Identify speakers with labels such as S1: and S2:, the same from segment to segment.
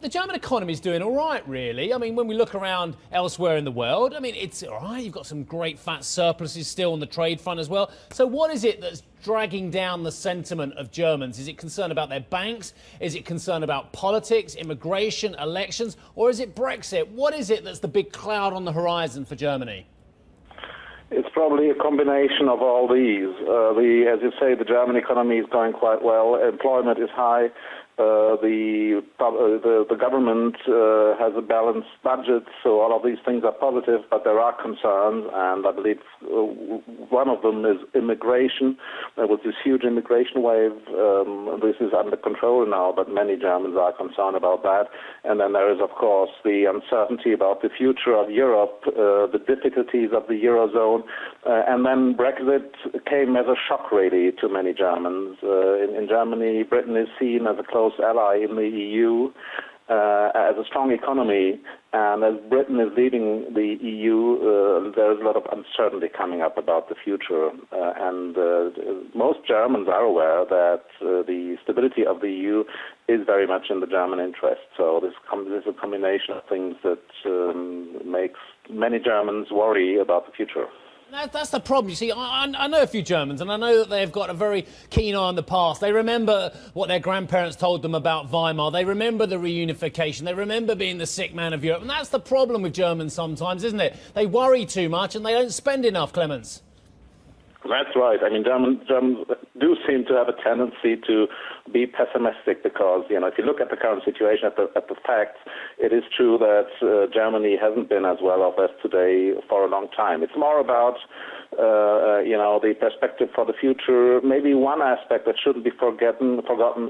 S1: the German economy is doing all right, really. I mean, when we look around elsewhere in the world, I mean, it's all right. You've got some great fat surpluses still on the trade front as well. So what is it that's dragging down the sentiment of Germans? Is it concern about their banks? Is it concern about politics, immigration, elections? Or is it Brexit? What is it that's the big cloud on the horizon for Germany?
S2: It's probably a combination of all these. As you say, the German economy is going quite well. Employment is high. The government has a balanced budget, so all of these things are positive, but there are concerns, and I believe one of them is immigration. There was this huge immigration wave. This is under control now, but many Germans are concerned about that. And then there is, of course, the uncertainty about the future of Europe, the difficulties of the Eurozone, and then Brexit came as a shock, really, to many Germans. In Germany, Britain is seen as a close ally in the EU, as a strong economy, and as Britain is leading the EU, there is a lot of uncertainty coming up about the future. And most Germans are aware that the stability of the EU is very much in the German interest. So this is a combination of things that makes many Germans worry about the future.
S1: That's the problem. You see, I know a few Germans, and I know that they've got a very keen eye on the past. They remember what their grandparents told them about Weimar. They remember the reunification. They remember being the sick man of Europe. And that's the problem with Germans sometimes, isn't it? They worry too much and they don't spend enough, Clemens.
S2: That's right. I mean, Germans do seem to have a tendency to be pessimistic because, if you look at the current situation, at the facts, it is true that Germany hasn't been as well off as today for a long time. It's more about, the perspective for the future. Maybe one aspect that shouldn't be forgotten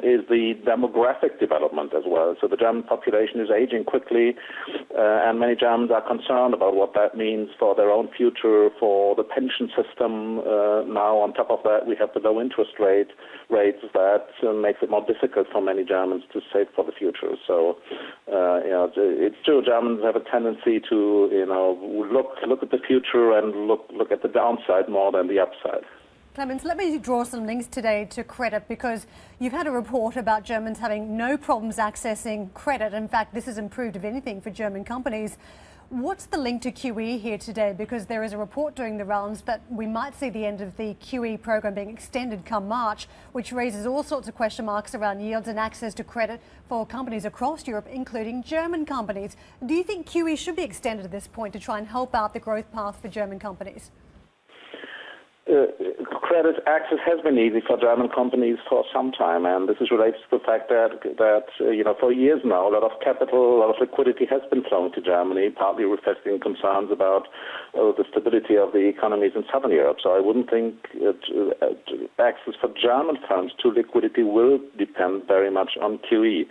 S2: is the demographic development as well. So the German population is aging quickly, and many Germans are concerned about what that means for their own future, for the pension system. Now, on top of that, we have the low interest rates that makes it more difficult for many Germans to save for the future. So, it's true, Germans have a tendency to, look at the future and look at the downside more than the upside.
S3: Clemens, let me draw some links today to credit, because you've had a report about Germans having no problems accessing credit. In fact, this has improved, if anything, for German companies. What's the link to QE here today? Because there is a report doing the rounds that we might see the end of the QE program being extended come March, which raises all sorts of question marks around yields and access to credit for companies across Europe, including German companies. Do you think QE should be extended at this point to try and help out the growth path for German companies?
S2: Credit access has been easy for German companies for some time, and this is related to the fact that for years now, a lot of capital, a lot of liquidity has been flowing to Germany, partly reflecting concerns about the stability of the economies in Southern Europe. So I wouldn't think access for German firms to liquidity will depend very much on QE.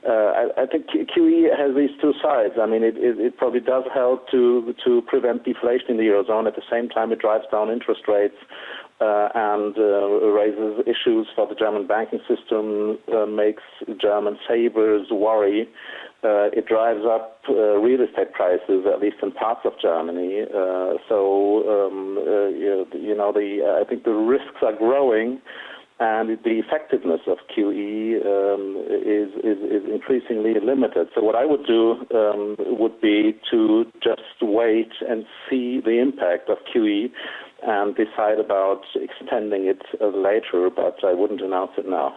S2: I think QE has these two sides. I mean, it probably does help to prevent deflation in the Eurozone. At the same time, it drives down interest rates and raises issues for the German banking system, makes German savers worry. It drives up real estate prices, at least in parts of Germany. I think the risks are growing, and the effectiveness of QE is increasingly limited. So what I would do would be to just wait and see the impact of QE and decide about extending it later, but I wouldn't announce it now.